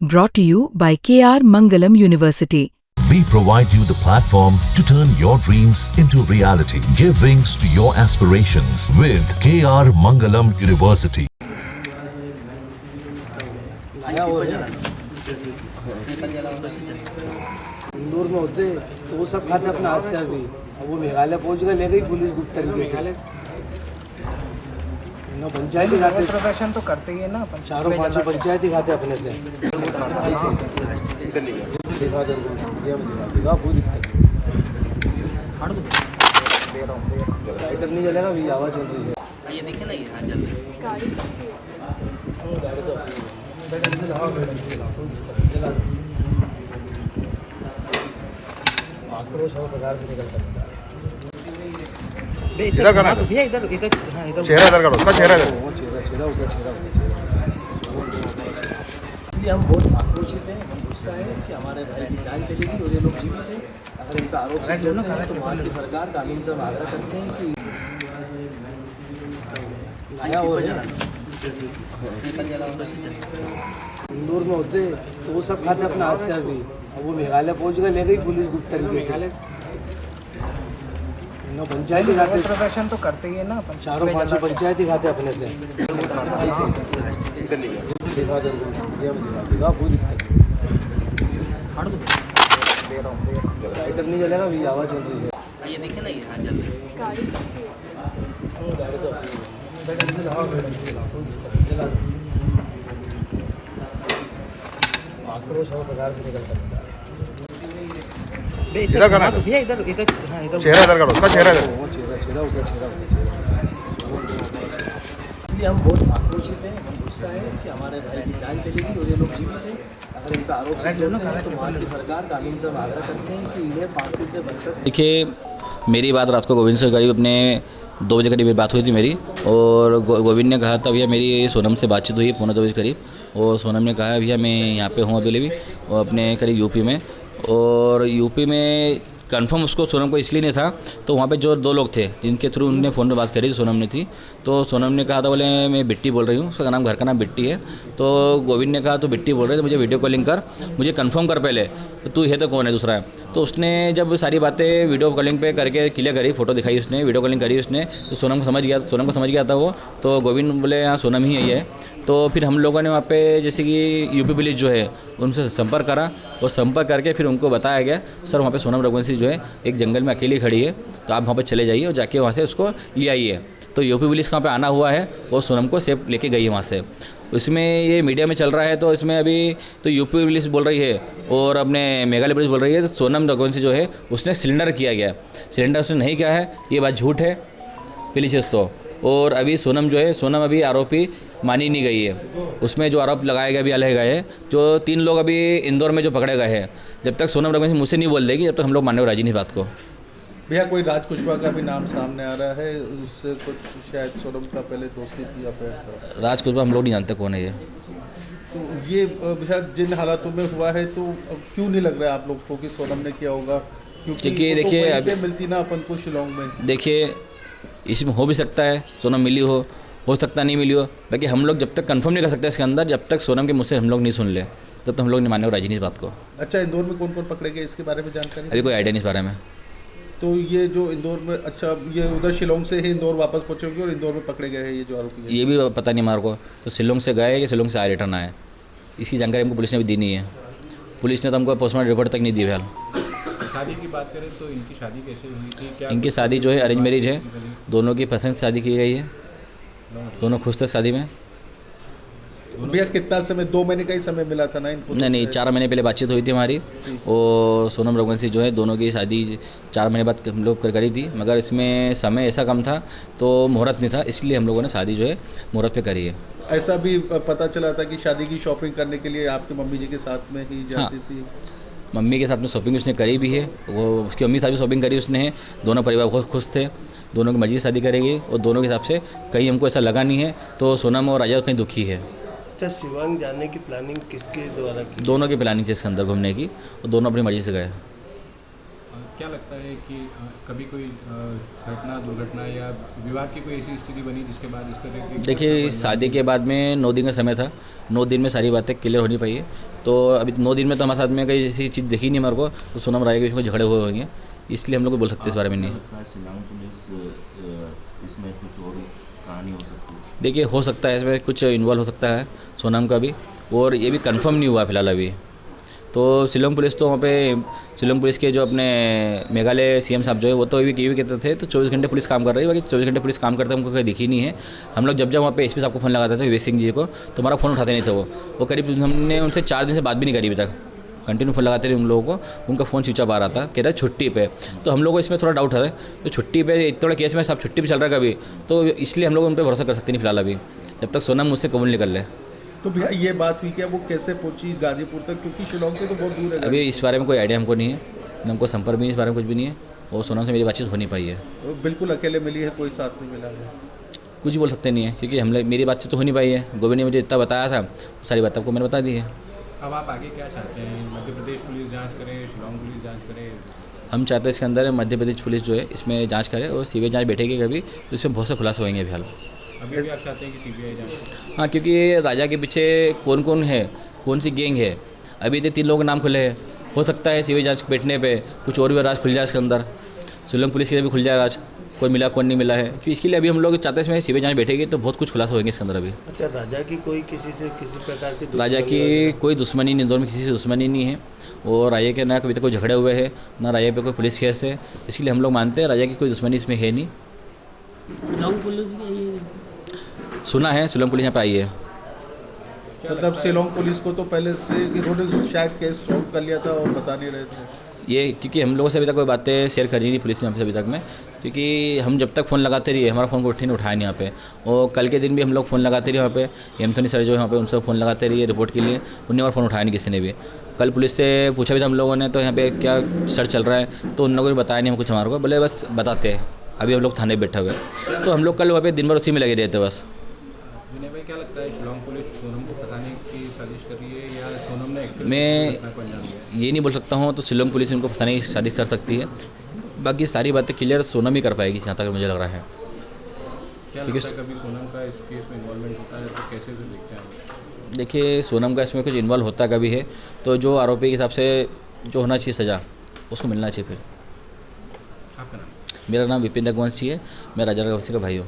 Brought to you by KR Mangalam University. We provide you the platform to turn your dreams into reality. Give wings to your aspirations with KR Mangalam University. Indore में होते तो वो सब खाते अपने हाथ से। अभी अब वो मेघालय पहुंच गए, ले गई पुलिस गुप्त तरीके से। पंचायत ही खाते, प्रोफेशन तो करते ही है ना, चारों पांचों पंचायत ही खाते अपने से। दिखा दे, कोई दिक्कत लाइटर नहीं जलेगा, भी आवाज चल रही है। ये देखिए ना, ये हाँ चल रही है गाड़ी तो आक्रोश और प्रकार से निकल सकता है। इधर करना तो भैया, इधर इधर हाँ इधर चेहरा इधर करो, उसका चेहरा इधर। वो चेहरा उधर इसलिए हम बहुत आक्रोशित हैं, हम गुस्सा है कि हमारे भाई की जान चली गई और ये लोग जीवित हैं। अगर इन पर आरोप सिद्ध होते हैं तो वहाँ की सरकार कानून से हम आग्रह करते हैं कि नया हो रहा है। इंदौर में होते तो वो सब खाते अपने हाथ से। अभी अब वो मेघालय पहुंच गए, ले गई पुलिस गुप्त तरीके से। पंचायत ही खाते, प्रोफेशन तो करते ही है ना, चारों पांचों पंचायत ही खाते अपने से। दिखा दे, कोई दिक्कत लाइटर नहीं जलेगा, भी आवाज चल रही है। ये देखिए ना, ये हाँ चल रही है गाड़ी तो आक्रोश और प्रकार से निकल सकता है। इधर करना तो भैया, इधर इधर हाँ इधर चेहरा इधर करो, उसका चेहरा इधर। वो चेहरा उधर इसलिए हम बहुत आक्रोशित हैं, हम गुस्सा है कि हमारे भाई की जान चली गई और ये लोग जीवित हैं। अगर इन पर आरोप सिद्ध होते हैं तो वहाँ की सरकार कानून से हम आग्रह करते हैं कि इन्हें फांसी से बरकस। देखिए, मेरी बात रात को गोविंद से करीब अपने 2 बजे करीब बात हुई थी मेरी, और गोविंद ने कहा था भैया मेरी सोनम से बातचीत हुई 1:45 बजे करीब, और सोनम ने कहा भैया मैं यहाँ पे हूँ अभी भी, और अपने करीब यूपी में। और यूपी में कंफर्म उसको सोनम को इसलिए नहीं था, तो वहाँ पे जो 2 लोग थे जिनके थ्रू उन्होंने फ़ोन पे बात करी थी, सोनम ने थी। तो सोनम ने कहा था, बोले मैं बिट्टी बोल रही हूँ, उसका नाम, घर का नाम बिट्टी है। तो गोविंद ने कहा तो बिट्टी बोल रहे, तो मुझे वीडियो कॉलिंग कर, मुझे कंफर्म कर पहले, तो तू है तो कौन है दूसरा है। तो उसने जब सारी बातें वीडियो कॉलिंग पे करके क्लियर करी, फोटो दिखाई उसने, वीडियो कॉलिंग करी उसने, तो सोनम को समझ गया था वो। तो गोविंद बोले हाँ सोनम ही है। तो फिर हम लोगों ने वहाँ पे जैसे कि यूपी पुलिस जो है उनसे संपर्क करा, और संपर्क करके फिर उनको बताया गया सर वहाँ पे सोनम रघुवंशी जो है एक जंगल में अकेली खड़ी है, तो आप वहाँ पे चले जाइए और जाके वहाँ से उसको ले आइए। तो यूपी पुलिस वहाँ पे आना हुआ है और सोनम को सेफ लेके गई है वहाँ से। इसमें ये मीडिया में चल रहा है, तो इसमें अभी तो यूपी पुलिस बोल रही है और अपने मेघालय पुलिस बोल रही है तो सोनम रघुवंशी जो है उसने सिलेंडर किया गया, सिलेंडर उसने नहीं किया है, ये बात झूठ है पहली चीज़ तो। और अभी सोनम जो है, सोनम अभी आरोपी मानी नहीं गई है, उसमें जो आरोप लगाए गए अभी अलग गए हैं। जो 3 लोग अभी इंदौर में जो पकड़े गए हैं, जब तक सोनम रघुवंशी मुझसे नहीं बोल देगी, जब तक हम लोग मानने को राजी नहीं बात को। भैया कोई राज कुशवाहा का भी नाम सामने आ रहा है, उससे कुछ शायद सोनम का पहले दोस्ती थी या फिर राज कुशवाहा हम लोग नहीं जानते कौन है ये। तो ये शायद जिन हालातों में हुआ है, तो क्यों नहीं लग रहा है आप लोग को कि सोनम ने किया होगा? क्योंकि देखिए अभी मिलती ना अपन को शिलोंग में। देखिए इसमें हो भी सकता है सोनम मिली हो सकता नहीं मिली हो, बाकी हम लोग जब तक कंफर्म नहीं कर सकते इसके अंदर, जब तक सोनम के मुझसे हम लोग नहीं सुन ले तब तक हम लोग नहीं मानने को राजी नहीं इस बात को। अच्छा, इंदौर में कौन कौन पकड़े गए इसके बारे में जानकारी? अभी कोई आइडिया नहीं इस बारे में। तो ये जो इंदौर में, अच्छा ये उधर शिलोंग से ही इंदौर वापस पहुँचेंगे और इंदौर में पकड़े गए हैं ये जो आरोपी? ये भी पता नहीं हमारे को, तो शिलोंग से गए कि शिलोंग से आए रिटर्न आए, इसकी जानकारी हमको पुलिस ने भी दी नहीं है। पुलिस ने तो हमको पोस्टमार्टम रिपोर्ट तक नहीं दी फिलहाल। शादी की बात करें तो इनकी शादी कैसे हुई थी? क्या इनकी शादी जो है अरेंज मैरिज है, दोनों की पसंद से शादी की गई है, दोनों खुश थे शादी में। भैया कितना समय, 2 महीने का ही समय मिला था ना इनको? नहीं 4 महीने पहले बातचीत हुई थी हमारी, और सोनम रघुवंशी जो है दोनों की शादी 4 महीने बाद हम लोग करी थी, मगर इसमें समय ऐसा कम था तो मुहूर्त नहीं था, इसलिए हम लोगों ने शादी जो है मुहूर्त पे करी है। ऐसा भी पता चला था कि शादी की शॉपिंग करने के लिए आपकी मम्मी जी के साथ में ही जाती थी? मम्मी के साथ में शॉपिंग उसने करी भी है, वो उसकी मम्मी के साथ भी शॉपिंग करी उसने है, दोनों परिवार बहुत खुश थे, दोनों की मर्जी से शादी करेगी, और दोनों के हिसाब से कहीं हमको ऐसा लगा नहीं है। तो सोनम और राजा कहीं दुखी है। अच्छा, शिवांग जाने की प्लानिंग किसके द्वारा की? दोनों की प्लानिंग थी इसके अंदर घूमने की, और दोनों अपनी मर्जी से गए। क्या लगता है कि कभी कोई घटना दुर्घटना या विवाह की कोई ऐसी स्थिति बनी जिसके बाद इस तरह की देखिए शादी के बाद में 9 दिन का समय था, 9 दिन में सारी बातें क्लियर होनी चाहिए। तो अभी 9 दिन में तो हमारे साथ में कई ऐसी चीज़ दिखी नहीं मेरे को, तो सोनम राय के बीच में झगड़े हुए होंगे, इसलिए हम लोग बोल सकते इस बारे में नहीं। शिलांग पुलिस इसमें कुछ और कहानी हो सकती है? देखिए हो सकता है इसमें कुछ इन्वॉल्व हो सकता है सोनम का भी, और ये भी कंफर्म नहीं हुआ फिलहाल अभी। तो शिलोंग पुलिस तो वहाँ पे शिलोंग पुलिस के जो अपने मेघालय सीएम साहब जो है वो तो ये भी कहते थे तो 24 घंटे पुलिस काम कर रही है, बाकी 24 घंटे पुलिस काम करते हमको कहीं दिखी नहीं है। हम लोग जब वहाँ पे एसपी साहब को फ़ोन लगाते थे विवेक सिंह जी को, तो हमारा फ़ोन उठाते नहीं थे वो करीब हमने उनसे 4 दिन से बात भी नहीं करी अभी तक, कंटिन्यू फ़ोन लगाते रहे उन लोगों को, उनका फ़ोन स्विच ऑफ आ रहा था, कह रहा है छुट्टी पे। तो हम लोग को इसमें थोड़ा डाउट है, तो छुट्टी पे इतना बड़ा केस में सब छुट्टी पे चल रहा है कभी, तो इसलिए हम लोग उन पर भरोसा कर सकते नहीं फिलहाल अभी, जब तक सोनम मुझसे कबूल नहीं कर ले। तो भैया ये बात हुई क्या, वो कैसे पहुंची गाजीपुर तक, क्योंकि शिलोंग से तो बहुत दूर है। अभी इस बारे में कोई आइडिया हमको नहीं है, हमको संपर्क भी नहीं, इस बारे में कुछ भी नहीं है, और सोनम से मेरी बातचीत हो नहीं पाई है। बिल्कुल अकेले मिली है, कोई साथ नहीं मिला है? कुछ बोल सकते नहीं है, क्योंकि मेरी बातचीत तो हो नहीं पाई है। गोविंद ने मुझे इतना बताया था, सारी बात आपको मैंने बता दी है। अब आप आगे क्या चाहते हैं? मध्य प्रदेश पुलिस जांच करे, शिलोंग पुलिस जांच करे? हम चाहते हैं इसके अंदर मध्य प्रदेश पुलिस जो है इसमें जांच करे, और सीबीआई जांच बैठेगी कभी तो इसमें बहुत से खुलासे होंगे फिलहाल। अभी भी आप चाहते हैं कि सीबीआई जांच करे? हाँ, क्योंकि राजा के पीछे कौन कौन है, कौन सी गैंग है, अभी तो 3 लोगों के नाम खुले हैं। हो सकता है सीबीआई जांच बैठने पे कुछ और भी राज खुल जाए इसके अंदर, शिलोंग पुलिस के लिए भी खुल जाए राज, कोई मिला कौन नहीं मिला है। क्योंकि इसके लिए अभी हम लोग चाहते हैं इसमें सीबीआई जांच बैठेगी तो बहुत कुछ खुलासा होंगे इसके अंदर अभी। अच्छा, राजा की कोई किसी से किसी प्रकार की राजा की कोई दुश्मनी नहीं, दोनों में किसी से दुश्मनी नहीं है, और राजा के ना कभी तक कोई झगड़े हुए हैं, ना राजा पे कोई पुलिस केस है, इसलिए हम लोग मानते हैं राजा की कोई दुश्मनी इसमें है नहीं। शिलोंग पुलिस सुना है शिलोंग पुलिस यहाँ पे आई है। मतलब शिलोंग पुलिस को तो पहले से इन्होंने शायद केस सॉल्व कर लिया था और बता नहीं रहे थे ये, क्योंकि हम लोगों से अभी तक कोई बातें शेयर करी नहीं पुलिस ने हमसे अभी तक में, क्योंकि हम जब तक फ़ोन लगाते रहिए हमारा फ़ोन को नहीं उठाया नहीं यहाँ पे। और कल के दिन भी हम लोग फ़ोन लगाते रहे वहाँ पे, एंथोनी सर जो है वहाँ पे उनसे फ़ोन लगाते रहिए रिपोर्ट के लिए, उन्होंने हमारा फ़ोन उठाया नहीं किसी ने भी। कल पुलिस से पूछा भी था हम लोगों ने, तो यहाँ पे क्या सर्च चल रहा है, तो उन लोगों ने बताया नहीं हम कुछ हमारे को, बोले बस बताते हैं, अभी हम लोग थाने बैठे हुए। तो हम लोग कल वहाँ पे दिन भर उसी में लगे रहते बस। विनय भाई, क्या लगता है शिलोंग पुलिस सोनम को फंसाने की साजिश कर रही है या सोनम ने एक्चुअली मैं ये नहीं बोल सकता हूँ, तो शिलोंग पुलिस उनको फंसाने की साजिश कर सकती है, बाकी सारी बातें क्लियर सोनम ही कर पाएगी जहाँ तक मुझे लग रहा है। क्या लगता है कभी सोनम का इस केस में इन्वॉल्वमेंट होता है तो कैसे उसे देखते हैं? देखिए सोनम का इसमें कुछ इन्वॉल्व होता कभी है तो जो आरोपी के हिसाब से जो होना चाहिए सज़ा उसको मिलना चाहिए। फिर आपका नाम? मेरा नाम विपिन रघुवंशी है, मैं राजा रघुवंशी का भाई हूँ।